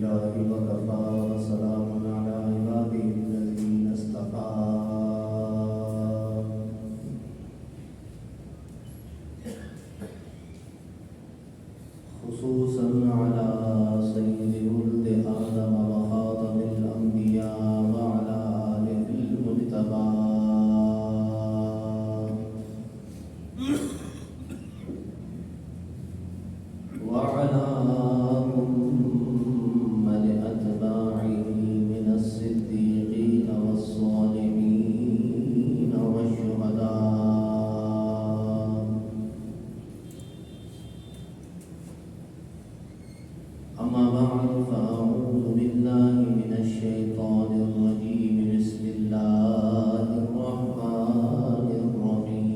لله وكفى وسلام على عباده الذين اصطفى خصوصا على سيد ولد آدم وخاتم الأنبياء وعلى آله المجتبى وعلى أمة أتباعه من الصديقين والصالحين والشهداء. أما بعد فأعوذ بالله من الشيطان الرجيم. بسم الله الرحمن الرحيم.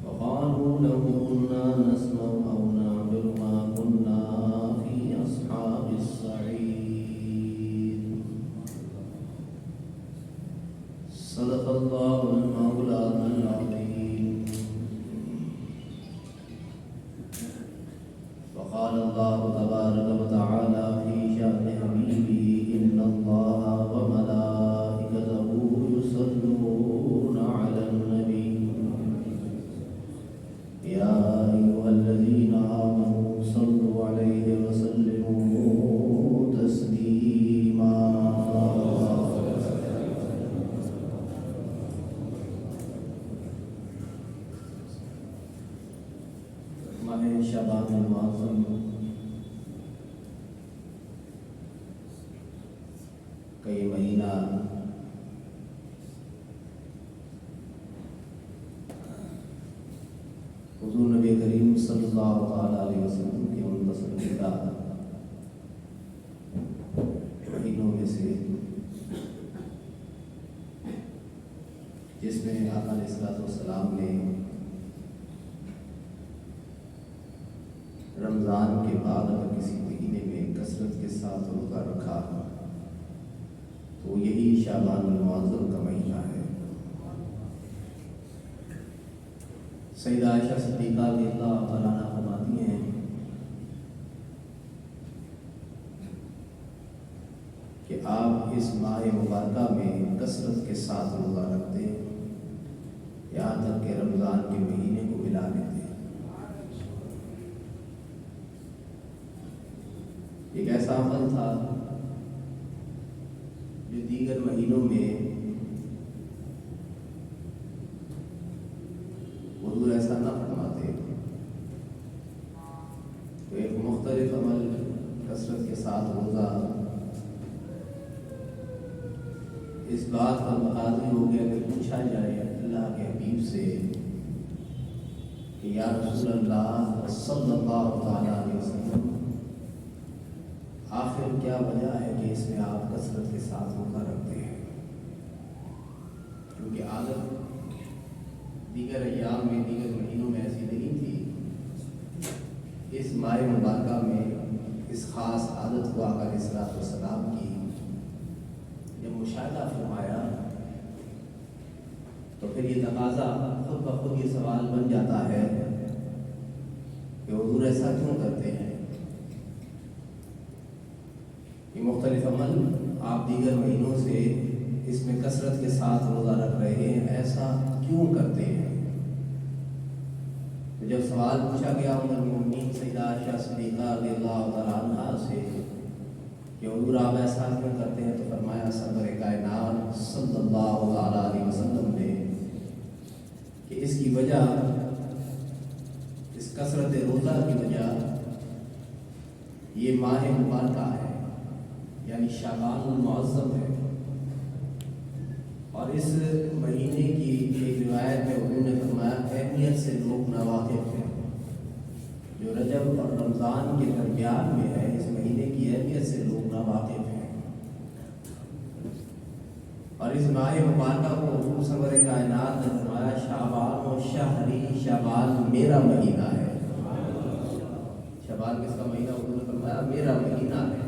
وقالوا لو كنا نسمع أو نعقل ما كنا في أصحاب السعير. صدق الله المولانا العظيم. وقال الله تبارك وتعالى في شأن حبيبه إن الله وملائكته يصلون على النبي يا أيها الذين آمنوا صلوا عليه وسلموا تسليما. ماہ شعبان المعظم کا یہ مہینہ حضور نبی کریم صلی اللہ علیہ وسلم کے منتصر مہینوں میں سے جس میں آقا علیہ السلام نے رمضان کے بعد اگر کسی مہینے میں کثرت کے ساتھ روزہ رکھا تو یہی شعبان المعظم کا مہینہ ہے. سیدہ عائشہ صدیقہ رضی اللہ تعالیٰ عنہا فرماتی ہیں کہ آپ اس ماہ مبارکہ میں کثرت کے ساتھ روزہ رکھتے یہاں تک کہ رمضان کے مہینے کو ملا لیتے. ایک ایسا عمل تھا جو دیگر مہینوں میں حضور ایسا نہ فرماتے. تو ایک مختلف عمل کثرت کے ساتھ روزہ اس بات پر مقاضی ہو گیا کہ پوچھا جائے اللہ کے حبیب سے کہ یا رسول اللہ صلی اللہ تعالیٰ علیہ وسلم آخر کیا وجہ ہے کہ اس میں آپ کثرت کے ساتھ روزہ رکھتے ہیں؟ کیونکہ عادت دیگر ایام میں دیگر مہینوں میں ایسی نہیں تھی. اس ماہ مبارکہ میں اس خاص عادت کو آقا علیہ السلام کی جب مشاہدہ فرمایا تو پھر یہ تقاضا خود بخود یہ سوال بن جاتا ہے کہ حضور ایسا کیوں کرتے ہیں؟ یہ مختلف عمل آپ دیگر مہینوں سے اس میں کثرت کے ساتھ روزہ رکھ رہے ہیں، ایسا کیوں کرتے ہیں؟ تو جب سوال پوچھا گیا ام المؤمنین سیدہ عائشہ صدیقہ رضی اللہ تعالیٰ عنہا سے کہ حضور آپ ایسا کیوں کرتے ہیں، تو فرمایا سرور کائنات صلی اللہ علیہ وسلم نے کہ اس کی وجہ، اس کثرت روزہ کی وجہ یہ ماہ مبارکہ ہے، یعنی شعبان المعظم ہے. اور اس مہینے کی ایک روایت میں انہوں نے فرمایا اہمیت سے لوگ ناواقف ہیں. جو رجب اور رمضان کے درمیان میں ہے اس مہینے کی اہمیت سے لوگ ناواقف ہیں. اور اس ماہ مبارکہ کو حضور سرور کائنات نے فرمایا شعبان و شہری، شعبان میرا مہینہ ہے. شعبان کس کا مہینہ؟ حضور نے فرمایا میرا مہینہ ہے.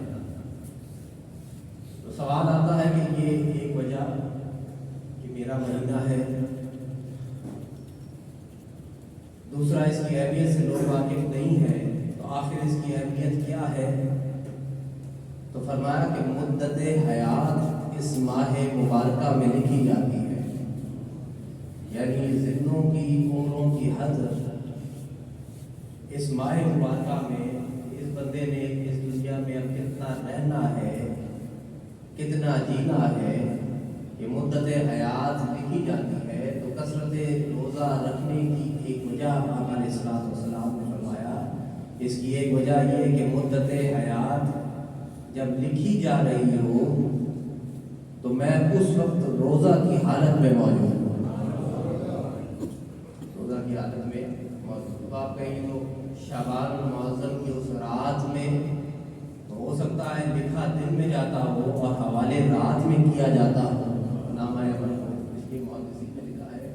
تو سوال آتا ہے کہ یہ ایک وجہ کہ میرا مہینہ ہے اس کی اہمیت سے لوگ واقف نہیں ہیں تو آخر اس کی اہمیت کیا ہے؟ تو فرمایا کہ مدت حیات اس ماہ مبارکہ میں لکھی جاتی ہے، یعنی زندوں کی عمروں کی حد اس ماہ مبارکہ میں اس بندے نے اس دنیا میں اب کتنا رہنا ہے، کتنا جینا ہے، یہ مدت حیات لکھی جاتی ہے۔ تو کثرت روزہ رکھنے کی ایک وجہ آقا علیہ الصلوۃ والسلام نے فرمایا، اس کی ایک وجہ یہ ہے کہ مدت حیات جب لکھی جا رہی ہو تو میں اس وقت روزہ کی حالت میں موجود ہوں، روزہ کی حالت میں موجود۔ آپ کہیں تو شعبان المعظم کی اس رات میں ہو سکتا ہے لکھا دن میں جاتا ہو اور حوالے رات میں کیا جاتا ہو، نامہ عمل ہو، اس کی محدثین نے لکھا ہے،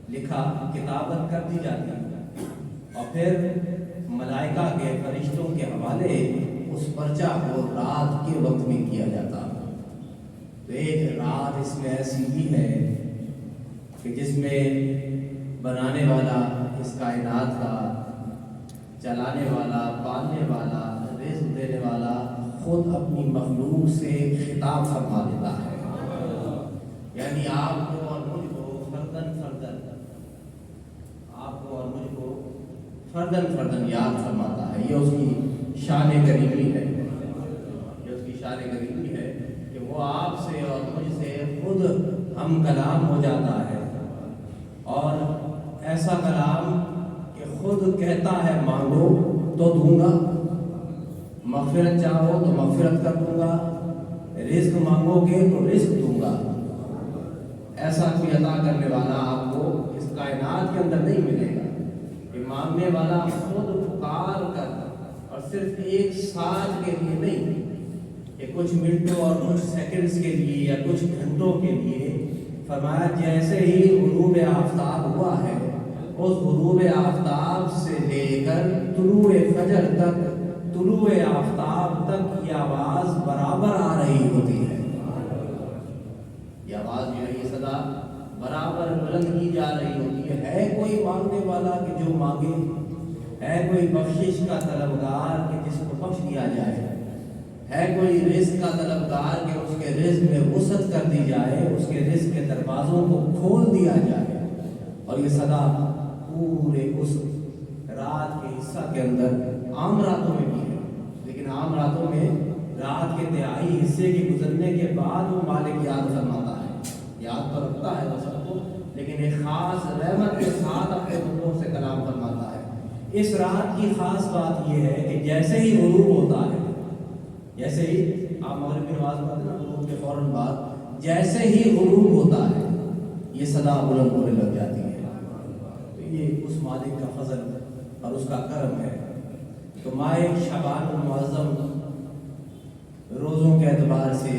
لکھا کتابت کر دی جاتی ہے اور پھر ملائکہ کے فرشتوں کے حوالے اس پرچہ کو رات کے وقت میں کیا جاتا ہے۔ تو ایک رات اس میں ایسی بھی ہے کہ جس میں بنانے والا، اس کائنات کا چلانے والا، پالنے والا، رزق دینے والا خود اپنی مخلوق سے خطاب فرما دیتا ہے، یعنی آپ کو اور مجھ کو فردن فردن، آپ کو اور مجھ کو فردن فردن یاد فرماتا ہے۔ یہ اس کی شان کریمی ہے، یہ اس کی شان کریمی ہے کہ وہ آپ سے اور مجھ سے خود ہم کلام ہو جاتا ہے، اور ایسا کلام کہ خود کہتا ہے مانگو تو دوں گا، مغفرت چاہو تو مغفرت کر دوں گا، رزق مانگو گے تو رزق دوں گا۔ ایسا کوئی عطا کرنے والا آپ کو اس کائنات کے اندر نہیں ملے گا کہ مانگنے والا خود پکار کر، اور صرف ایک ساتھ کے لیے نہیں کہ کچھ منٹوں اور کچھ سیکنڈز کے لیے یا کچھ گھنٹوں کے لیے۔ فرمایا جیسے ہی غروب آفتاب ہوا ہے، اس غروب آفتاب سے لے کر طلوع فجر تک، طلوع آفتاب تک یہ آواز برابر آ رہی ہوتی ہے، یہ آواز جو ہے، یہ صدا برابر بلند کی جا رہی ہوتی ہے۔ ہے کوئی مانگنے والا کہ جو مانگے، ہے کوئی بخشش کا طلبگار کہ جس کو بخش دیا جائے، ہے کوئی رزق کا طلبگار کہ اس کے رزق میں وسعت کر دی جائے، اس کے رزق کے دروازوں کو کھول دیا جائے۔ اور یہ صدا پورے اس رات کے حصہ کے اندر عام راتوں میں بھی ہے، لیکن عام راتوں میں رات کے تہائی حصے کے گزرنے کے بعد وہ مالک یاد فرماتا ہے، یاد تو رکھتا ہے وہ سب کو، لیکن ایک خاص رحمت کے ساتھ اپنے بندوں سے کلام فرماتا ہے۔ اس رات کی خاص بات یہ ہے کہ جیسے ہی غروب ہوتا ہے، جیسے ہی آپ مغرب کی نماز پڑھتے ہیں نا، غروب کے فوراً بعد جیسے ہی غروب ہوتا ہے یہ صدا بلند ہونے لگ جاتی ہے۔ تو یہ اس مالک کا فضل اور اس کا کرم ہے۔ تو ماہ شعبان المعظم روزوں کے اعتبار سے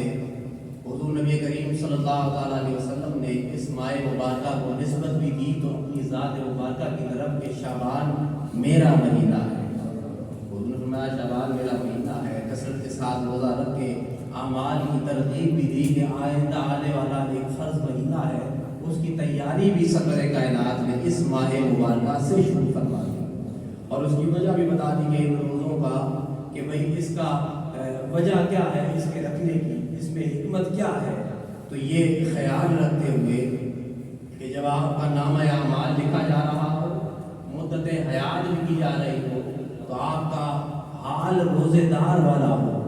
حضور نبی کریم صلی اللہ تعالیٰ علیہ وسلم نے اس ماہ مبارکہ کو نسبت بھی دی تو اپنی ذات مبارکہ کی طرف کہ شعبان میرا مہینہ ہے۔ حضور نے فرمایا شعبان میرا مہینہ ہے، کثرت کے ساتھ روزہ رکھ کے اعمال کی ترغیب بھی دی کہ آئندہ آنے والا ایک فرض مہینہ ہے، اس کی تیاری بھی سرور کائنات نے اس ماہ مبارکہ سے شروع فرما دی، اور اس کی وجہ بھی بتا دی گئی ان روزوں کا کہ بھئی اس کا وجہ کیا ہے، اس کے رکھنے کی اس میں حکمت کیا ہے۔ تو یہ خیال رکھتے ہوئے کہ جب آپ کا نامہ اعمال لکھا جا رہا ہو، مدت حیات لکھی جا رہی ہو، تو آپ کا حال روزے دار والا ہو،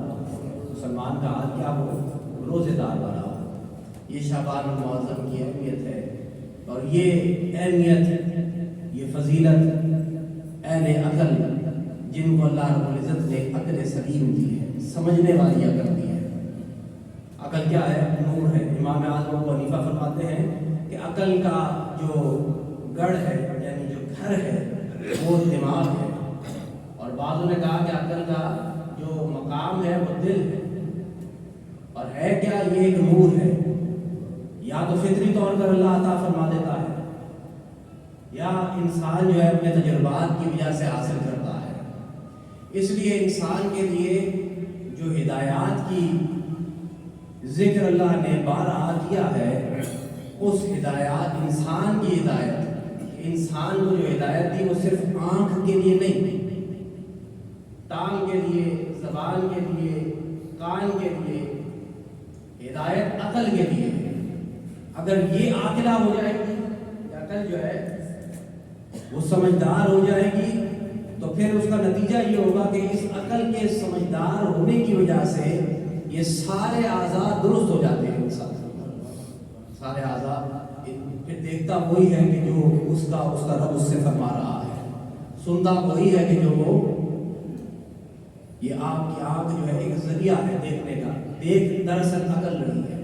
مسلمان کا حال کیا ہو، روزے دار والا ہو۔ یہ شعبان المعظم کی اہمیت ہے، اور یہ اہمیت، یہ فضیلت اہل عقل جن کو اللہ رب العزت نے عقل سلیم دی ہے، سمجھنے والی عقل دی ہے۔ عقل کیا ہے؟ نور ہے۔ امام اعظم ابو حنیفہ فرماتے ہیں کہ عقل کا جو گڑھ ہے، یعنی جو گھر ہے، وہ دماغ ہے، اور بعضوں نے کہا کہ عقل کا جو مقام ہے وہ دل ہے۔ اور ہے کیا؟ یہ ایک نور ہے، یا تو فطری طور پر اللہ عطا فرما دیتا ہے، یا انسان جو ہے اپنے تجربات کی وجہ سے حاصل کرتا ہے۔ اس لیے انسان کے لیے جو ہدایات کی ذکر اللہ نے بارہا کیا ہے، اس ہدایات، انسان کی ہدایت، انسان کو جو ہدایت دی وہ صرف آنکھ کے لیے نہیں، ٹانگ کے لیے، زبان کے لیے، کان کے لیے، ہدایت عقل کے لیے۔ اگر یہ عاقلہ ہو جائے گی، عقل جو ہے وہ سمجھدار ہو جائے گی، تو پھر اس کا نتیجہ یہ ہوگا کہ اس عقل کے سمجھدار ہونے کی وجہ سے یہ سارے اعضاء درست ہو جاتے ہیں انسان، سارے اعضاء۔ پھر دیکھتا وہی ہے کہ جو اس کا رب اس سے فرما رہا ہے، سنتا وہی ہے کہ جو وہ، یہ آپ کی آنکھ جو ہے ایک ذریعہ ہے دیکھنے کا، دیکھ دراصل عقل نہیں ہے۔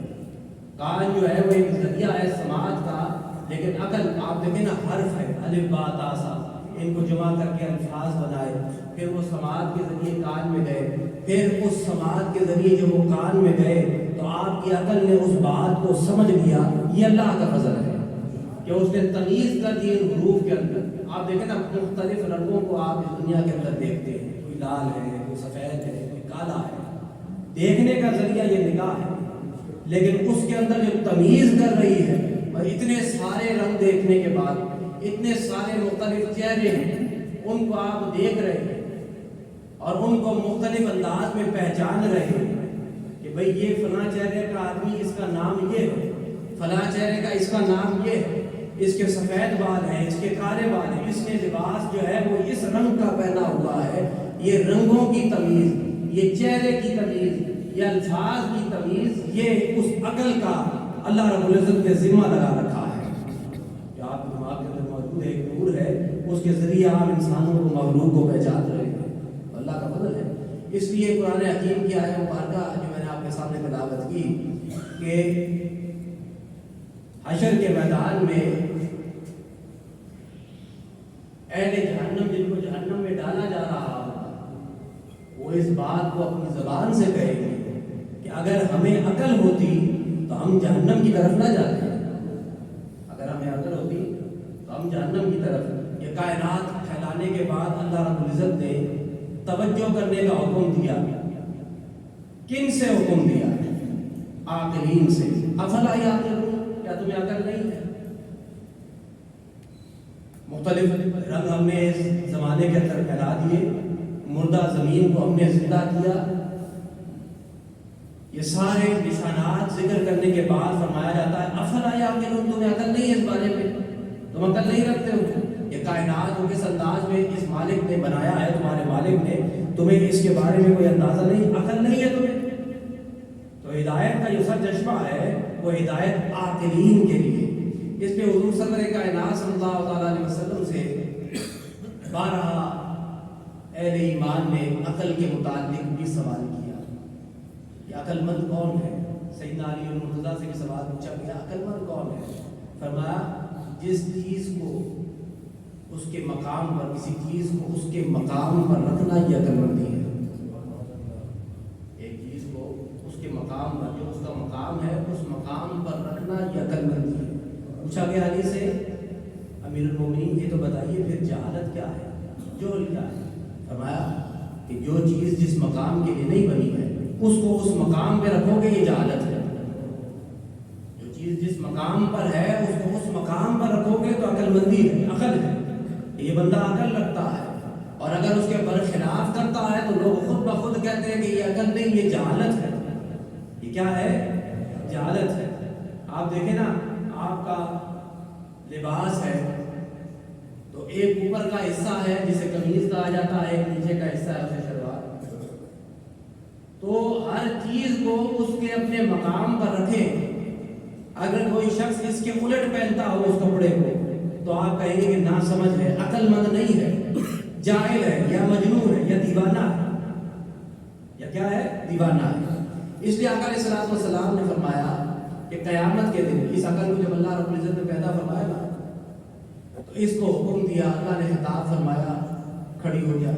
کان جو ہے وہ ایک ذریعہ ہے سماعت کا، لیکن عقل آپ دیکھیں نا حرف ہے، الف با تا سا، ان کو جمع کر کے الفاظ بنائے، پھر وہ سماعت کے ذریعے کان میں گئے، پھر اس سماعت کے ذریعے جب وہ کان میں گئے تو آپ کی عقل نے اس بات کو سمجھ لیا۔ یہ اللہ کا فضل ہے کہ اس نے تمیز کر دی ان حروف کے اندر۔ آپ دیکھیں نا مختلف رنگوں کو آپ اس دنیا کے اندر دیکھتے ہیں، کوئی لال ہے، کوئی سفید ہے، کوئی کالا ہے، دیکھنے کا ذریعہ یہ نگاہ ہے، لیکن اس کے اندر جو تمیز کر رہی ہے، اور اتنے سارے رنگ دیکھنے کے بعد اتنے سارے مختلف چہرے ہیں، ان کو آپ دیکھ رہے ہیں اور ان کو مختلف انداز میں پہچان رہے ہیں کہ بھئی یہ فلاں چہرے کا آدمی، اس کا نام یہ ہے، فلاں چہرے کا اس کا نام یہ ہے، اس کے سفید بال ہیں، اس کے کالے بال ہیں، اس نے لباس جو ہے وہ اس رنگ کا پہنا ہوا ہے۔ یہ رنگوں کی تمیز، یہ چہرے کی تمیز، یہ الفاظ کی تمیز، یہ اس عقل کا اللہ رب العزت نے ذمہ لگا رکھا ہے کہ آپ کے دماغ کے اندر موجود ہے، ایک نور ہے، اس کے ذریعے آپ انسانوں کو، مخلوق کو پہچان رہے ہیں۔ اللہ کا فضل ہے۔ اس لیے قرآن حکیم کی آیت مبارکہ جو میں نے آپ کے سامنے تلاوت کی کہ حشر کے میدان میں اہل جہنم، جن کو جہنم میں ڈالا جا رہا ہو، وہ اس بات کو اپنی زبان سے کہیں گے کہ اگر ہمیں عقل ہوتی تو ہم جہنم کی طرف نہ جاتے، اگر ہمیں عقل ہوتی تو ہم جہنم کی طرف۔ یہ کائنات پھیلانے کے بعد اللہ رب العزت نے توجہ کرنے کا حکم دیا۔ کن سے حکم دیا؟ عاقلین سے۔ افلا یعقلون، کیا تمہیں عقل نہیں ہے؟ مختلف رنگ ہم نے اس زمانے کے اندر پھیلا دیے، مردہ زمین کو ہم نے زندہ کیا۔ یہ سارے نشانات ذکر کرنے کے بعد فرمایا جاتا ہے افلا یعقلون، تمہیں عقل نہیں ہے اس بارے میں، تم عقل نہیں رکھتے ہو۔ یہ کائنات کو کس انداز میں اس مالک نے بنایا ہے، تمہارے مالک نے، تمہیں اس کے بارے میں کوئی اندازہ نہیں، عقل نہیں ہے تمہیں۔ تو ہدایت کا جو سرچشمہ ہے وہ ہدایت عاقلین کے لیے۔ اس پہ حضور صدر کائنات صلی اللہ علیہ وسلم سے بارہا اہل ایمان نے عقل کے متعلق بھی سوال کیا کہ عقل مند کون ہے؟ سیدنا علی المرتضیٰ سے بھی سوال پوچھا گیا عقل مند کون ہے؟ فرمایا جس چیز کو اس کے مقام پر، کسی چیز کو اس کے مقام پر رکھنا یہ عقل مندی ہے۔ ایک چیز کو اس کے مقام پر، جو اس کا مقام ہے اس مقام پر رکھنا یہ عقل مندی ہے۔ پوچھا گیا علی سے امیر المومنین یہ تو بتائیے پھر جہالت کیا ہے، جہل کیا ہے؟ فرمایا کہ جو چیز جس مقام کے لیے نہیں بنی ہے اس کو اس مقام پہ رکھو گے یہ جہالت ہے، جو چیز جس مقام پر ہے اس کو اس مقام پر رکھو گے تو عقل مندی ہے، عقل ہے، یہ بندہ عقل رکھتا ہے۔ اور اگر اس کے برخلاف کرتا ہے تو لوگ خود بخود کہتے ہیں کہ یہ عقل نہیں، یہ جہالت ہے۔ یہ کیا ہے؟ جہالت ہے۔ آپ دیکھیں نا، آپ کا لباس ہے تو ایک اوپر کا حصہ ہے جسے قمیض کہا جاتا ہے، ایک نیچے کا حصہ ہے اسے شلوار۔ تو ہر چیز کو اس کے اپنے مقام پر رکھیں۔ اگر کوئی شخص اس کے الٹ پہنتا ہو اس کپڑے کو تو آپ کہیں گے کہ نا سمجھ ہے، عقل مند نہیں ہے، جاہل ہے، یا مجنون ہے، یا دیوانہ ہے، یا کیا ہے؟ دیوانہ ہے۔ اس لیے آقا علیہ الصلوۃ والسلام نے فرمایا کہ قیامت کے دن اس عقل کو جب اللہ رب العزت نے پیدا فرمایا نا تو اس کو حکم دیا، اللہ نے خطاب فرمایا کھڑی ہو جا،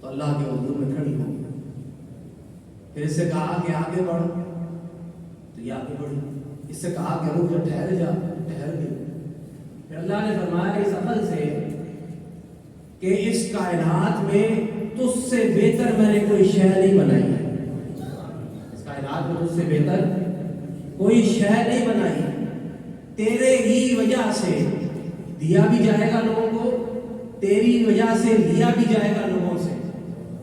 تو اللہ کے حضور میں کھڑی ہو گئی۔ پھر اس سے کہا کہ آگے بڑھ، تو یہ آگے بڑھی۔ اس سے کہا کہ رک جا، ٹھہر جا، ٹھہر گئی۔ پھر اللہ نے فرمایا اس عقل سے کہ اس کائنات میں تجھ سے بہتر میں نے کوئی شے نہیں بنائی ہے، اس کائنات میں تجھ سے بہتر کوئی شے نہیں بنائی، تیرے ہی وجہ سے دیا بھی جائے گا لوگوں کو، تیری وجہ سے لیا بھی جائے گا لوگوں سے،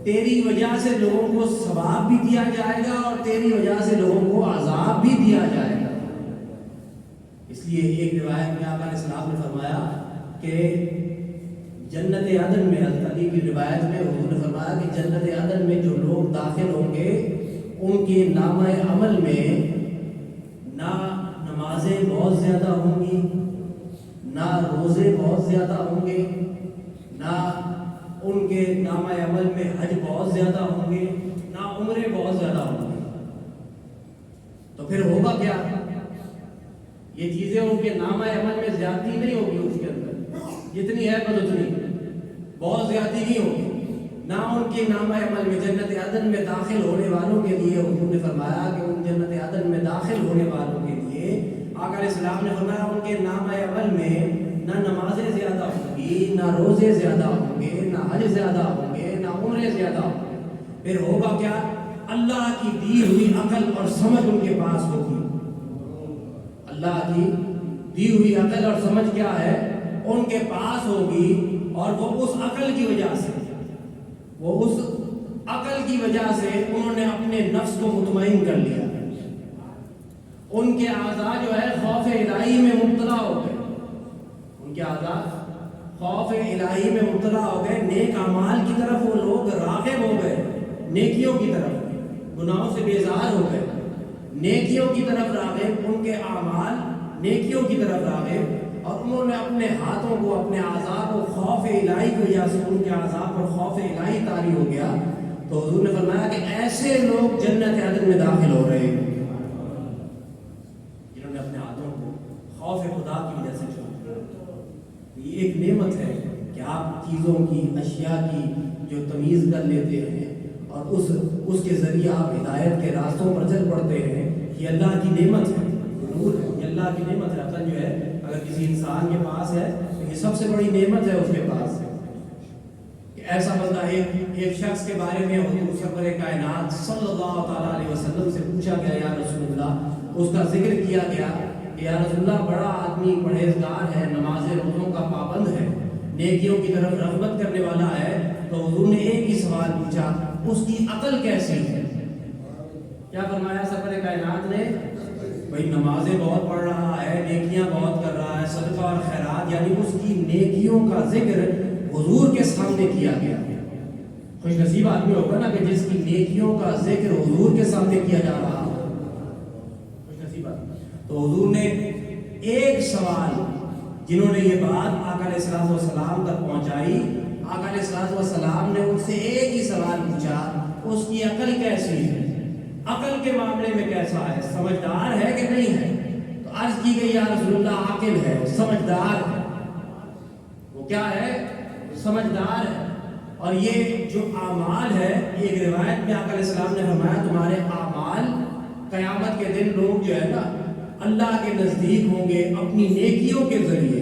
تیری وجہ سے لوگوں کو ثواب بھی دیا جائے گا اور تیری وجہ سے لوگوں کو عذاب بھی دیا جائے گا۔ اس لیے ایک روایت میں آقا علیہ السلام نے فرمایا کہ جنت عدن میں، حضرت علی کی روایت میں حضور نے فرمایا کہ جنت عدن میں جو لوگ داخل ہوں گے ان کے نامہ عمل میں نہ نمازیں بہت زیادہ ہوں گی، نہ روزے بہت زیادہ ہوں گے، نہ ان کے نامہ عمل میں حج بہت زیادہ ہوں گے، نہ عمرے بہت زیادہ ہوں گے۔ تو پھر ہوگا کیا؟ یہ چیزیں ان کے نامہ عمل میں زیادتی نہیں ہوگی، اس کے اندر جتنی ہے بس اتنی، بہت زیادتی نہیں ہوگی، نہ ان کے نامہ عمل میں۔ جنت عدن میں داخل ہونے والوں کے لیے حضور نے فرمایا کہ ان جنت عدن میں داخل ہونے والوں کے لیے آقا علیہ السلام نے فرمایا ان کے نامہ عمل میں نہ نمازیں زیادہ ہوں گی، نہ روزے زیادہ ہوں گے، نہ حج زیادہ ہوں گے، نہ عمرے زیادہ ہوں گے۔ پھر ہوگا کیا؟ اللہ کی دی ہوئی عقل اور سمجھ ان کے پاس ہوگی۔ اللہ کی دی ہوئی عقل اور سمجھ کیا ہے؟ ان کے پاس ہوگی، اور وہ اس عقل کی وجہ سے، وہ اس عقل کی وجہ سے انہوں نے اپنے نفس کو مطمئن کر لیا۔ ان کے اعضاء جو ہے خوف الہی میں مبتلا ہو گئے، ان کے اعضاء خوف الہی میں مبتلا ہو گئے، نیک اعمال کی طرف وہ لوگ راغب ہو گئے، نیکیوں کی طرف، گناہوں سے بیزار ہو گئے، نیکیوں کی طرف راغب، ان کے اعمال نیکیوں کی طرف راغب، اور انہوں نے اپنے ہاتھوں کو، اپنے اعضاء کو خوف الہی کی وجہ سے ان کے اعضاء پر خوف الہی طاری ہو گیا۔ تو حضور نے فرمایا کہ ایسے لوگ جنت عدن میں داخل ہو رہے ہیں جنہوں نے اپنے ہاتھوں کو خوف خدا کی وجہ سے چھوڑ دیا۔ یہ ایک نعمت ہے کہ آپ چیزوں کی، اشیاء کی جو تمیز کر لیتے ہیں اور اس کے ذریعے آپ ہدایت کے راستوں پر چل پڑتے ہیں، یہ اللہ کی نعمت ہے، یہ اللہ کی نعمت ہے۔ عقل جو ہے اگر کسی انسان کے پاس ہے تو یہ سب سے بڑی نعمت ہے اس کے پاس کہ ایسا بندہ، ایک شخص کے بارے میں حضور سرور کائنات صلی اللہ تعالیٰ علیہ وسلم سے پوچھا گیا، یا رسول اللہ، اس کا ذکر کیا گیا کہ یا رسول اللہ بڑا آدمی پرہیزگار ہے، نماز روزوں کا پابند ہے، نیکیوں کی طرف رغبت کرنے والا ہے، تو حضور نے ایک ہی سوال پوچھا، اس کی عقل کیسی ہے؟ کیا فرمایا سرور کائنات نے؟ بھئی نمازیں بہت پڑھ رہا ہے، نیکیاں بہت کر رہا ہے، صدقہ اور خیرات، یعنی اس کی نیکیوں کا ذکر حضور کے سامنے کیا گیا۔ خوش نصیب آدمی ہوگا نا کہ جس کی نیکیوں کا ذکر حضور کے سامنے کیا جا رہا ہو، خوش نصیب آدمی۔ تو حضور نے ایک سوال، جنہوں نے یہ بات آقا علیہ السلام تک پہنچائی، آقا علیہ السلام نے ان سے ایک ہی سوال پوچھا، اس کی عقل کیسی ہے، عقل کے معاملے میں کیسا ہے، سمجھدار ہے کہ نہیں ہے؟ تو عرض کی گئی یا رسول اللہ عاقل ہے، سمجھدار ہے۔ وہ کیا ہے؟ سمجھدار ہے۔ اور یہ جو اعمال ہے، ایک روایت میں آقا علیہ السلام نے فرمایا تمہارے اعمال قیامت کے دن لوگ جو ہے نا اللہ کے نزدیک ہوں گے اپنی نیکیوں کے ذریعے،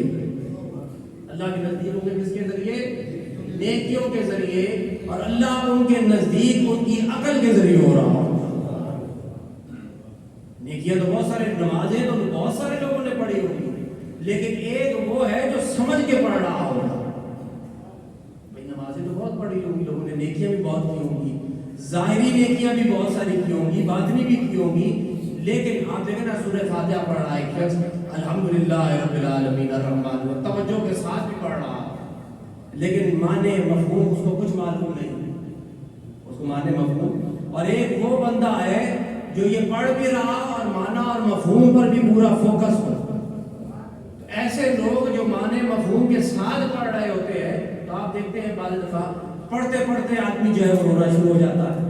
اللہ کے نزدیک ہوں گے کس کے ذریعے؟ نیکیوں کے ذریعے، اور اللہ ان کے نزدیک ان کی عقل کے ذریعے ہو رہا ہو۔ نیکیاں تو بہت سارے، نمازیں تو بہت سارے لوگوں نے پڑھی ہوگی، لیکن ایک وہ ہے جو سمجھ کے پڑھ رہا ہوگا۔ بھائی نمازیں تو بہت پڑھی ہوگی لوگوں نے، نیکیاں بھی بہت کی ہوں گی، ظاہری نیکیاں بھی بہت ساری کی ہوں گی، باطنی بھی کی ہوں گی، لیکن آپ دیکھیں نا سورہ فاتحہ پڑھ رہا ہے ایک شخص، الحمدللہ رب العالمین الرحمن، توجہ کے ساتھ بھی پڑھ رہا ہے، لیکن معنی مفہوم اس کو کچھ معلوم نہیں، اس کو معنی مفہوم۔ اور ایک وہ بندہ ہے جو یہ پڑھ بھی رہا اور معنی اور مفہوم پر بھی پورا فوکس ہو۔ تو ایسے لوگ جو معنی مفہوم کے ساتھ پڑھ رہے ہوتے ہیں، تو آپ دیکھتے ہیں بعض دفعہ پڑھتے پڑھتے آدمی جو ہے رونا شروع ہو جاتا ہے،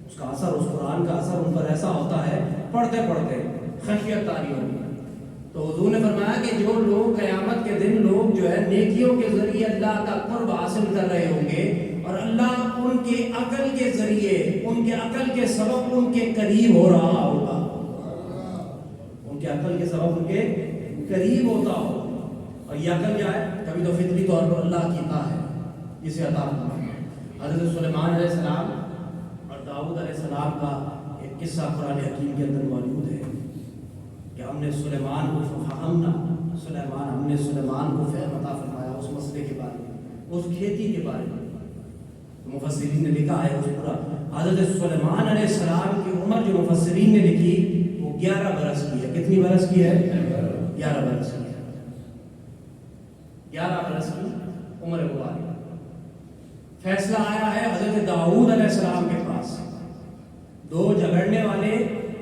اس کا اثر، اس قرآن کا اثر ان پر ایسا ہوتا ہے، پڑھتے پڑھتے خشیت طاری ہوگی۔ تو حضور نے فرمایا کہ جو لوگ قیامت کے دن لوگ جو ہے نیکیوں کے ذریعے اللہ کا قرب حاصل کر رہے ہوں گے، اور اللہ ان کے عقل کے ذریعے، ان کے عقل کے سبب ان کے قریب ہو رہا ہوگا، ان کے عقل کے سبب ان کے قریب ہوتا ہوگا۔ اور یہ عقل کیا ہے؟ کبھی تو فطری طور پر اللہ کی عطا ہے، جسے عطا فرمایا۔ حضرت سلیمان علیہ السلام اور داؤد علیہ السلام کا ایک قصہ قرآن حکیم کے اندر موجود ہے کہ ہم نے سلیمان کو فہمنا، سلیمان، ہم نے سلیمان کو فہم عطا فرمایا اس مسئلے کے بارے میں، اس کھیتی کے بارے میں۔ مفسرین نے لکھا ہے اس پورا حضرت سلیمان علیہ السلام کی عمر جو مفسرین نے لکھی وہ 11 برس کی ہے۔ کتنی برس کی ہے؟ 11 برس کی ہے۔ 11 برس کی عمر مبارک۔ فیصلہ آیا ہے حضرت داؤد علیہ السلام کے پاس، دو جھگڑنے والے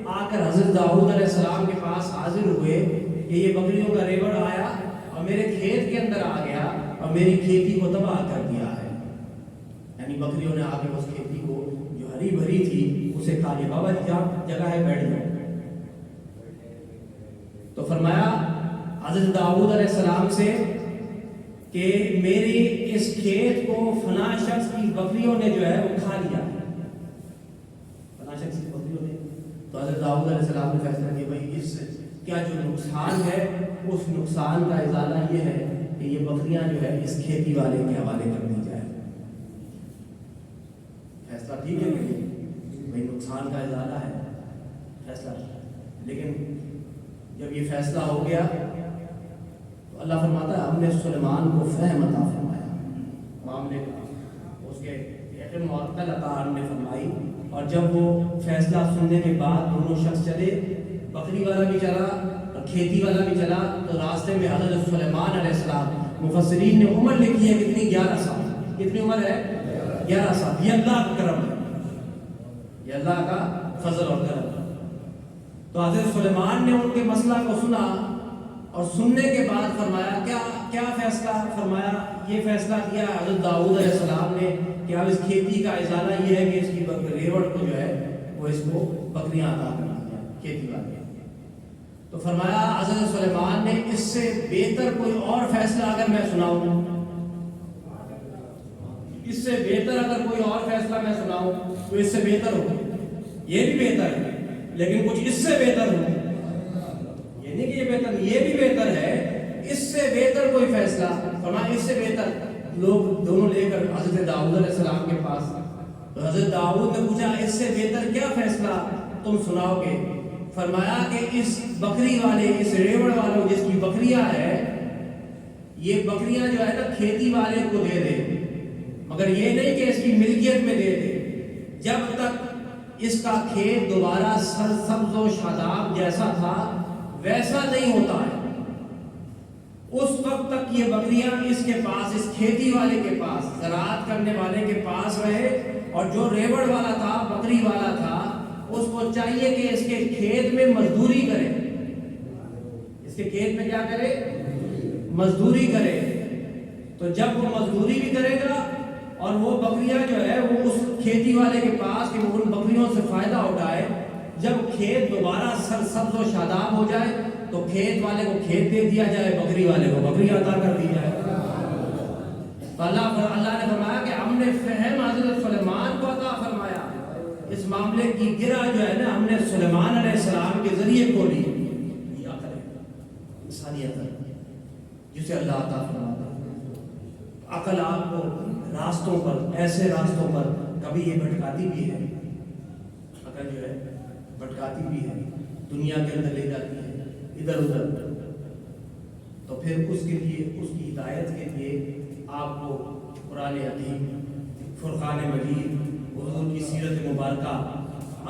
آ کر حضرت داؤد علیہ السلام کے پاس حاضر ہوئے کہ یہ بکریوں کا ریوڑ آیا اور میرے کھیت کے اندر آ گیا اور میری کھیتی کو تباہ کر دیا ہے۔ یعنی بکریوں نے آ کے اس کھیتی کو جو ہری بھری تھی اسے کھا لیا۔ بابا جی جگہ ہے بیٹھ جاؤ۔ تو فرمایا حضرت داؤد علیہ السلام سے کہ میری اس کھیت کو فلاں شخص کی بکریوں نے جو ہے وہ کھا لیا، فلاں شخص کی بکریوں نے۔ تو حضرت داؤد علیہ السلام نے فیصلہ کیا بھائی اس کیا جو نقصان ہے اس نقصان کا ازالہ یہ ہے کہ یہ بکریاں جو ہے اس کھیتی والے کے حوالے کر دی جائے۔ فیصلہ ٹھیک ہے کہ بھائی نقصان کا ازالہ ہے فیصلہ، لیکن جب یہ فیصلہ ہو گیا تو اللہ فرماتا ہے ہم نے سلیمان کو فہم عطا فرمایا معاملے کا، اس کے یقین معطل عطا ہم نے فرمائی۔ اور جب وہ فیصلہ سننے کے بعد دونوں شخص چلے، بکری والا بھی چلا اور کھیتی والا بھی چلا، تو راستے میں حضرت سلیمان علیہ السلام، مفسرین نے عمر لکھی ہے کتنی؟ 11 سال۔ کتنی عمر ہے؟ 11 سال۔ یہ اللہ کا کرم ہے، یہ اللہ کا فضل اور کرم ہے۔ تو حضرت سلیمان نے ان کے مسئلہ کو سنا اور سننے کے بعد فرمایا کیا فیصلہ فرمایا؟ یہ فیصلہ کیا حضرت داؤد علیہ السلام نے کہ اب اس کھیتی کا ازالہ یہ ہے کہ اس کی ریوڑ کو جو ہے وہ اس کو بکریاں عطا کرنا ہے کھیتی والے۔ تو فرمایا حضرت سلیمان نے اس سے بہتر کوئی اور فیصلہ اگر میں سناؤں، اس سے بہتر اگر کوئی اور فیصلہ میں سناؤں تو اس سے بہتر ہو، یہ بھی بہتر ہے لیکن کچھ اس سے بہتر ہو، یہ نہیں کہ یہ بہتر، یہ بھی بہتر ہے، اس سے بہتر کوئی فیصلہ فرمایا۔ اس سے بہتر لوگ دونوں لے کر حضرت داؤد علیہ السلام کے پاس، تو حضرت داؤد نے پوچھا اس سے بہتر کیا فیصلہ تم سناؤ گے؟ فرمایا کہ اس بکری والے، اس ریوڑ والوں جس کی بکریاں ہے، یہ بکریاں جو ہے نا کھیتی والے کو دے دے، مگر یہ نہیں کہ اس کی ملکیت میں دے دے، جب تک اس کا کھیت دوبارہ سرسبز و شاداب جیسا تھا ویسا نہیں ہوتا ہے، اس وقت تک یہ بکریاں اس کے پاس، اس کھیتی والے کے پاس، زراعت کرنے والے کے پاس رہے۔ اور جو ریوڑ والا تھا، بکری والا تھا، اس کو چاہیے کہ اس کے کھیت میں مزدوری کرے، اس کے کھیت میں کیا کرے؟ مزدوری کرے۔ تو جب وہ مزدوری بھی کرے گا اور وہ بکریاں جو ہے وہ اس کھیتی والے کے پاس کہ وہ ان بکریوں سے فائدہ اٹھائے، جب کھیت دوبارہ سرسبز و شاداب ہو جائے تو کھیت والے کو کھیت دے دیا جائے، بکری والے کو بکری عطا کر دی جائے۔ تو اللہ نے فرمایا کہ ہم نے فہم حضرت سلیمان کو عطا فرمایا، اس معاملے کی گرہ جو ہے نا ہم نے سلیمان علیہ السلام کے ذریعے کھولی۔ یہ عقل ہے، انسانی عقل جسے اللہ عطا فرماتا ہے۔ عقل آپ کو راستوں پر، ایسے راستوں پر کبھی یہ بھٹکاتی بھی ہے، عقل جو ہے بھٹکاتی بھی ہے، دنیا کے اندر لے جاتی ہے ادھر ادھر۔ تو پھر اس کے لیے، اس کی ہدایت کے لیے آپ کو قرآن حکیم، فرقان مجید، حضور کی سیرت مبارکہ،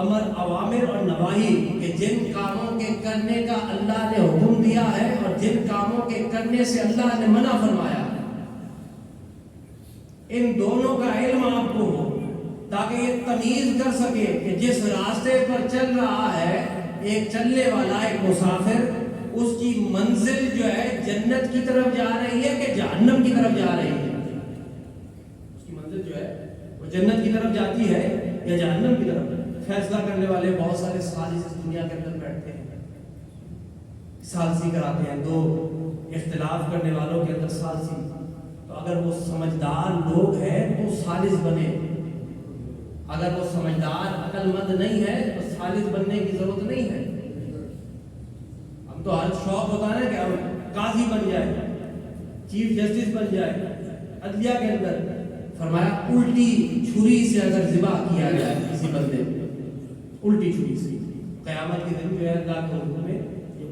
امر اوامر اور نواہی کہ جن کاموں کے کرنے کا اللہ نے حکم دیا ہے اور جن کاموں کے کرنے سے اللہ نے منع فرمایا، ان دونوں کا علم آپ کو ہو تاکہ یہ تمیز کر سکے کہ جس راستے پر چل رہا ہے ایک چلنے والا، ایک مسافر، اس کی منزل جو ہے جنت کی طرف جا رہی ہے کہ جہنم کی طرف جا رہی ہے، اس کی منزل جو ہے وہ جنت کی طرف جاتی ہے یا جہنم کی طرف۔ فیصلہ کرنے والے بہت سارے سازش اس دنیا کے اندر بیٹھتے ہیں، سالسی کراتے ہیں، دو اختلاف کرنے والوں کے اندر سالسی۔ تو اگر وہ سمجھدار لوگ ہیں تو سالس بنے، اگر وہ سمجھدار عقل مند نہیں ہے تو سالس بننے کی ضرورت نہیں ہے۔ ہم تو ہر شوق ہوتا ہے نا کہ ہم قاضی بن جائے، چیف جسٹس بن جائے عدلیہ کے اندر۔ فرمایا الٹی چھری سے اگر ذبح کیا جائے کسی بندے، الٹی چھری سے، قیامت کے دن جو ہے اللہ کے حکم میں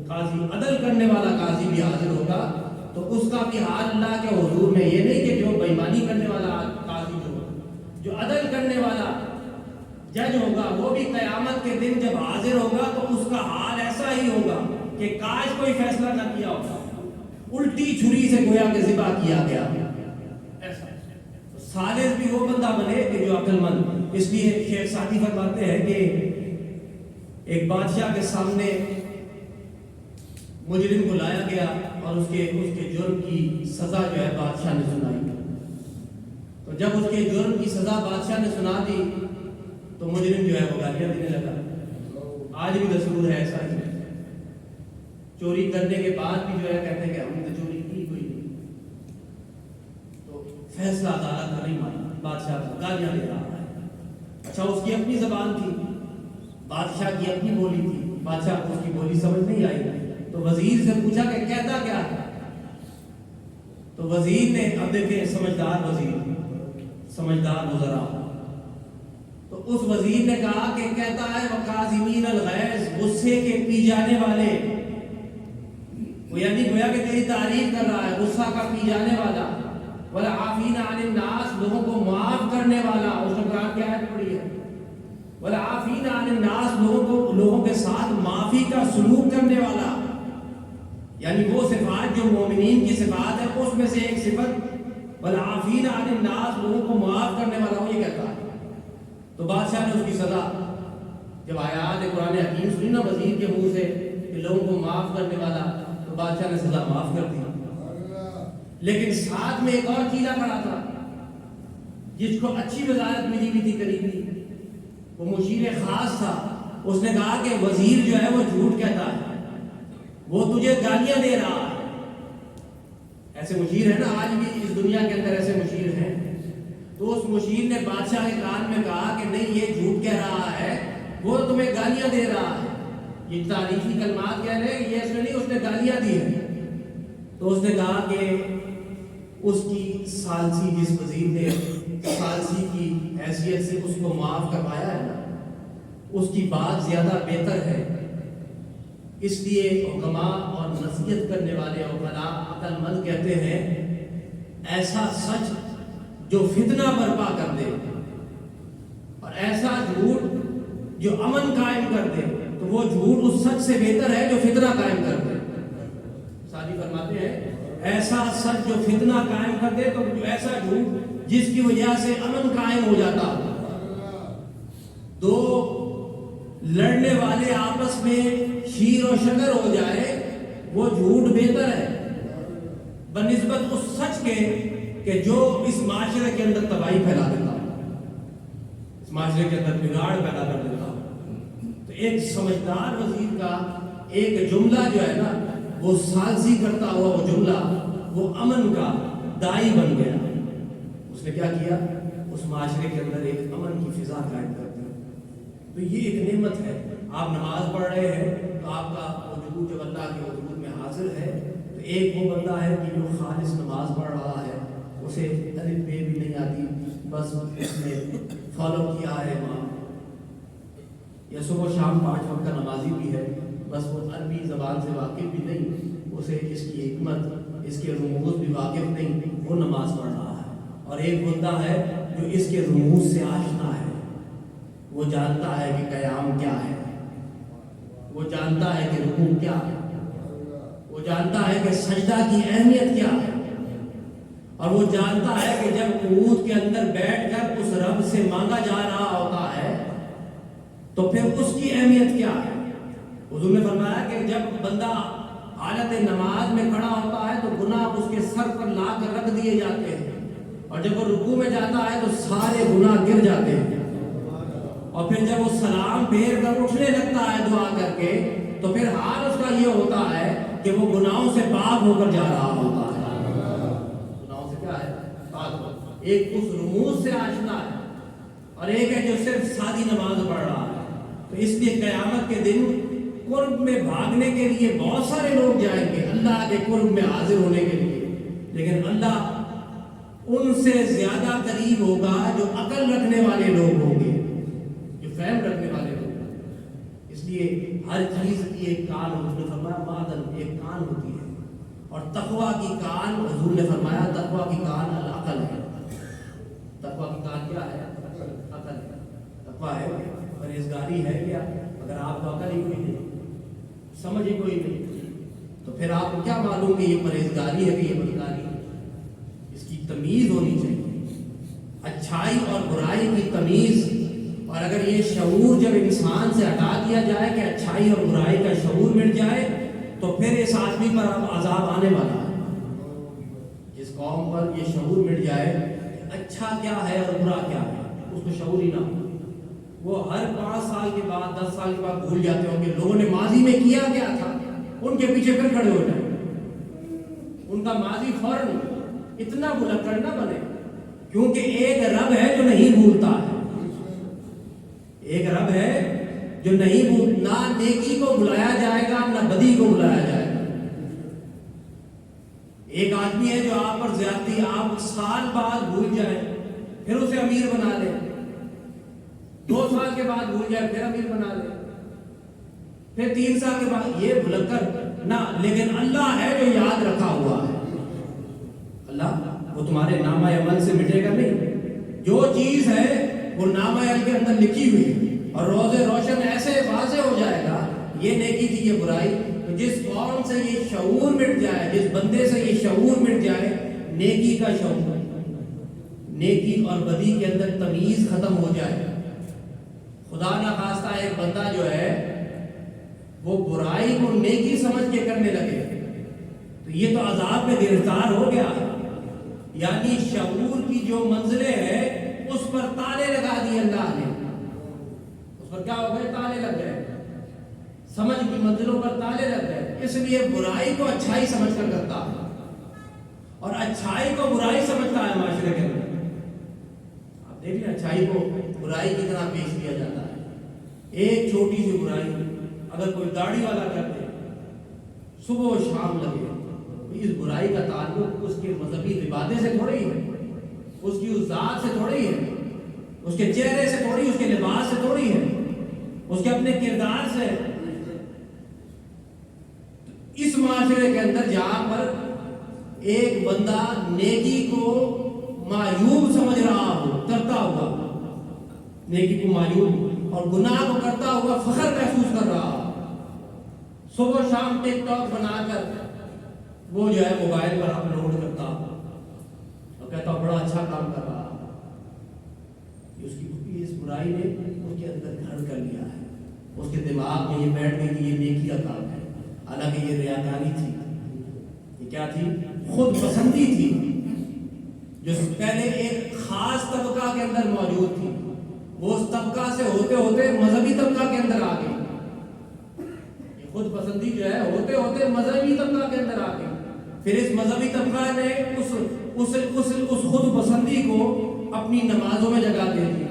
قاضی، عدل کرنے والا قاضی بھی حاضر ہوگا تو اس کا بھی حال اللہ کے حضور میں یہ نہیں کہ جو بےمانی کرنے والا قاضی جو عدل کرنے والا جج ہوگا وہ بھی قیامت کے دن جب حاضر ہوگا تو اس کا حال ایسا ہی ہوگا کہ کاش کوئی فیصلہ نہ کیا ہوگا، الٹی چھری سے گویا کہ ذبح کیا گیا ایسا۔ ثالث بھی وہ بندہ بنے کہ جو عقل مند۔ اس لیے شیخ سعدی فرماتے ہیں کہ ایک بادشاہ کے سامنے مجرم کو لایا گیا اور اس کے جرم کی سزا جو ہے بادشاہ نے سنائی۔ تو جب اس کے جرم کی سزا بادشاہ نے سنا دی تو مجرم جو ہے وہ گالیاں دینے لگا۔ آج بھی دستور ہے ایسا ہی، چوری کرنے کے بعد بھی جو ہے کہتے ہیں کہ ہم نے تو چوری کی کوئی نہیں، تو فیصلہ عدالت کا نہیں مانا، بادشاہ کو گالیاں دے رہا ہے۔ اچھا اس کی اپنی زبان تھی، بادشاہ کی اپنی بولی تھی، بادشاہ کو اس کی بولی سمجھ نہیں آئی تو وزیر سے پوچھا کہ کہتا کیا ہے؟ تو وزیر نے، اب دیکھیں سمجھدار وزیر، سمجھدار وزراء، تو اس وزیر نے کہا کہ کہتا ہے وقاظمین الغیظ، غصے کے پی جانے والے، وہ یعنی گویا کہ تیری تعریف کر رہا ہے، غصہ کا پی جانے والا، والعافین عن الناس، لوگوں کو معاف کرنے والا۔ اس نے قرآن کی آیت پڑھی ہے، والعافین عن الناس، لوگوں کے ساتھ معافی کا سلوک کرنے والا، یعنی وہ صفات جو مومنین کی صفات ہے اس میں سے ایک صفت والعافین عن الناس، لوگوں کو معاف کرنے والا، وہ یہ کہتا ہے۔ تو بادشاہ نے اس کی سزا، جب آیات قرآن حکیم سنی نا وزیر کے منہ سے کہ لوگوں کو معاف کرنے والا، تو بادشاہ نے سزا معاف کر دی۔ لیکن ساتھ میں ایک اور چیزا پڑا تھا جس کو اچھی وزارت ملی ہوئی تھی قریبی، وہ مشیر خاص تھا۔ اس نے کہا کہ وزیر جو ہے وہ جھوٹ کہتا ہے، وہ تجھے گالیاں دے رہا ہے۔ ایسے مشیر ہے نا، آج بھی اس دنیا کے اندر ایسے مشیر ہیں۔ تو اس مشیر نے بادشاہ کے کان میں کہا کہ نہیں یہ جھوٹ کہہ رہا ہے، وہ تمہیں گالیاں دے رہا ہے۔ یہ تعریفی کلمات کہہ رہے ہیں، یہ اس نے نہیں، اس نے گالیاں دی ہیں۔ تو اس نے کہا کہ اس کی ثالثی، جس وزیر نے ثالثی کی حیثیت سے اس کو معاف کروایا ہے نا، اس کی بات زیادہ بہتر ہے۔ اس لیے حکماء اور نصیحت کرنے والے عقلاء عقل مند کہتے ہیں ایسا سچ جو فتنہ برپا کر دے اور ایسا جھوٹ جو امن قائم کر دے، تو وہ جھوٹ اس سچ سے بہتر ہے جو فتنہ قائم کر دے۔ سادی فرماتے ہیں ایسا سچ جو فتنہ قائم کر دے، تو ایسا جھوٹ جس کی وجہ سے امن قائم ہو جاتا۔ دو لڑنے والے آپس میں شیر و شکر ہو جائے، وہ جھوٹ بہتر ہے بنسبت اس سچ کے کہ جو اس معاشرے کے اندر تباہی پھیلا دیتا، اس معاشرے کے اندر بگاڑ پیدا کر دیتا۔ تو ایک سمجھدار وزیر کا ایک جملہ جو ہے نا، وہ ثالثی کرتا ہوا وہ جملہ، وہ امن کا دائی بن گیا۔ اس نے کیا کیا؟ اس معاشرے کے اندر ایک امن کی فضا قائم کر دی۔ تو یہ ایک نعمت ہے۔ آپ نماز پڑھ رہے ہیں تو آپ کا وجود جب اللہ کے وجود میں حاضر ہے، تو ایک وہ بندہ ہے کہ جو خالص نماز پڑھ رہا ہے، اسے الف بے بھی نہیں آتی، بس اس نے فالو کیا ہے وہاں، یا صبح و شام 5 وقت کا نمازی بھی ہے، بس وہ عربی زبان سے واقف بھی نہیں، اسے اس کی حکمت، اس کے رموز بھی واقف نہیں، وہ نماز پڑھ رہا ہے۔ اور ایک بندہ ہے جو اس کے رموز سے آشنا ہے، وہ جانتا ہے کہ قیام کیا ہے، وہ جانتا ہے کہ رکوع کیا ہے، وہ جانتا ہے کہ سجدہ کی اہمیت کیا ہے، اور وہ جانتا ہے کہ جب قعود کے اندر بیٹھ کر اس رب سے مانگا جا رہا ہوتا ہے تو پھر اس کی اہمیت کیا ہے۔ حضور نے فرمایا کہ جب بندہ حالت نماز میں کھڑا ہوتا ہے تو گناہ اس کے سر پر لا کر رکھ دیے جاتے ہیں، اور جب وہ رکوع میں جاتا ہے تو سارے گناہ گر جاتے ہیں، اور پھر جب وہ سلام پھیر کر اٹھنے لگتا ہے دعا کر کے، تو پھر حال اس کا یہ ہوتا ہے کہ وہ گناہوں سے پاک ہو کر جا رہا ہوتا ہے۔ گناہوں سے کیا ہے؟ پاک ہو۔ ایک اس رموز سے آشنا ہے اور ایک ہے جو صرف سادی نماز پڑھ رہا ہے۔ تو اس لیے قیامت کے دن قرب میں بھاگنے کے لیے بہت سارے لوگ جائیں گے اللہ کے قرب میں حاضر ہونے کے لیے، لیکن اللہ ان سے زیادہ قریب ہوگا جو عقل رکھنے والے لوگ ہوں گے، جو فہم رکھنے والے لوگ ہوں گے۔ اس لیے ہر چیز کی ایک کان ہوتی ہے، فرمایا معدن ایک کان ہوتی ہے، اور تقوی کی کان، حضور نے فرمایا تقوی کی کان العقل ہے. تقوی کی کان کیا ہے؟ عقل ہے. تقوی ہے پرہیزگاری ہے کیا؟ اگر آپ کو عقل ہی کوئی نہیں، سمجھ ہی کوئی نہیں، تو پھر آپ کو کیا معلوم کہ یہ پرہیزگاری ہے کہ یہ بدکاری ہے؟ اس کی تمیز ہونی چاہیے، اچھائی اور برائی کی تمیز. اور اگر یہ شعور جب انسان سے ہٹا دیا جائے کہ اچھائی اور برائی کا شعور مٹ جائے، تو پھر اس آدمی پر اب عذاب آنے والا ہے. جس قوم پر یہ شعور مٹ جائے کہ اچھا کیا ہے اور برا کیا ہے، اس کو شعور ہی نہ ہو، وہ ہر 5 سال کے بعد 10 سال کے بعد بھول جاتے ہوں کہ لوگوں نے ماضی میں کیا کیا تھا، ان کے پیچھے پھر کھڑے ہو جائیں. ان کا ماضی فوراً اتنا بلکڑ نہ بنے، کیونکہ ایک رب ہے جو نہیں بھولتا ہے. ایک رب ہے جو نہیں نہ نیکی کو بلایا جائے گا نہ بدی کو بلایا جائے گا. ایک آدمی ہے جو آپ پر زیادتی آپ سال بعد بھول جائے پھر اسے امیر بنا لے، 2 سال کے بعد بھول جائے پھر امیر بنا لے، پھر 3 سال کے بعد، یہ بھلکر نہ. لیکن اللہ ہے جو یاد رکھا ہوا ہے. اللہ وہ تمہارے نامہ عمل سے مٹے گا نہیں. جو چیز ہے وہ نامہ عمل کے اندر لکھی ہوئی ہے، اور روز روشن ایسے واضح ہو جائے گا یہ نیکی تھی یہ برائی. تو جس قوم سے یہ شعور مٹ جائے، جس بندے سے یہ شعور مٹ جائے، نیکی کا شعور، نیکی اور بدی کے اندر تمیز ختم ہو جائے، خدا نہ خواستہ ایک بندہ جو ہے وہ برائی کو نیکی سمجھ کے کرنے لگے، تو یہ تو عذاب میں گرفتار ہو گیا. یعنی شعور کی جو منزلیں ہیں اس پر تالے لگا دیے اللہ نے. اس پر کیا ہو گئے؟ تالے لگ گئے. سمجھ کی منزلوں پر تالے لگ گئے. اس لیے برائی کو اچھائی سمجھ کر کرتا ہے اور اچھائی کو برائی سمجھتا ہے معاشرے کے اندر. آپ دیکھ لیں اچھائی کو برائی کی طرح پیش کیا جاتا ہے. ایک چھوٹی سی برائی اگر کوئی داڑھی والا کر دے، صبح و شام لگے، اس برائی کا تعلق اس کے مذہبی عبادت سے تھوڑی ہے، اس کی اس ذات سے تھوڑی ہے، اس کے چہرے سے تھوڑی، اس کے لباس سے تھوڑی ہے، اس کے اپنے کردار سے. اس معاشرے کے اندر جہاں پر ایک بندہ نیکی کو معیوب سمجھ رہا ہو، کرتا ہوا نیکی کو معیوب اور گناہ کو کرتا ہوا فخر محسوس کر رہا ہو، صبح و شام ٹک ٹاک بنا کر وہ جو ہے موبائل پر اپلوڈ کرتا اور کہتا بڑا اچھا کام کر رہا. اس برائی نے اس کے اندر گھر کر لیا ہے، اس کے دماغ میں یہ بیٹھ گئی کہ یہ نیکی کا کام ہے. حالانکہ یہ ریاکاری تھی. یہ کیا تھی؟ خود پسندی تھی، جو پہلے ایک خاص طبقہ کے اندر موجود تھی. وہ اس طبقہ سے ہوتے ہوتے مذہبی طبقہ کے اندر آ گئی. خود پسندی جو ہے ہوتے ہوتے مذہبی طبقہ کے اندر آ گئی. پھر اس مذہبی طبقہ نے اس خود پسندی کو اپنی نمازوں میں جگہ دے دی،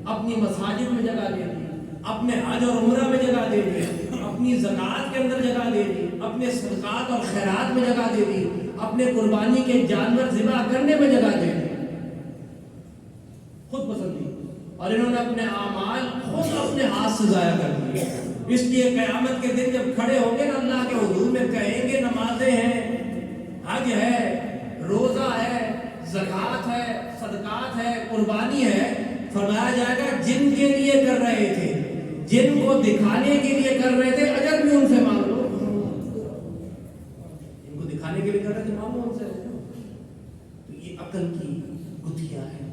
اپنی مساجد میں جگہ دے دی، اپنے حج اور عمرہ میں جگہ دے دی، اپنی زکوٰۃ کے اندر جگہ دے دی، اپنے صدقات اور خیرات میں جگہ دے دی، اپنے قربانی کے جانور ذبح کرنے میں جگہ دے دی. خود پسندی. اور انہوں نے اپنے اعمال خود اپنے ہاتھ سے ضائع کر دیے. اس لیے قیامت کے دن جب کھڑے ہوں گے نا اللہ کے حضور میں کہیں گے نمازیں ہیں، حج ہے، روزہ ہے، زکوٰۃ ہے، صدقات ہے، قربانی ہے. فرمایا جائے گا جن کے لیے کر رہے تھے، جن کو دکھانے کے لیے کر رہے تھے، اجر بھی ان سے مانگ لو. ان کو دکھانے کے لیے کر رہے تھے، مانگو ان سے. تو یہ عقل کی گتھیاں ہے.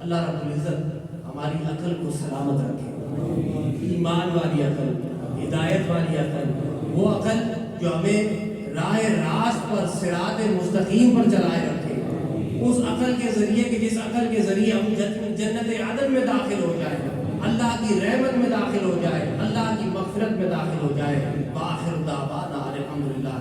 اللہ رب العزت ہماری عقل کو سلامت رکھے. ایمان والی عقل، ہدایت والی عقل، وہ عقل جو ہمیں راہ راست پر صراط مستقیم پر چلائے رکھے. اس عقل کے ذریعے کہ جس عقل کے ذریعے ہم جنت عدن میں داخل ہو جائیں، اللہ کی رحمت میں داخل ہو جائے، اللہ کی مغفرت میں داخل ہو جائے. وآخر دعوانا الحمدللہ.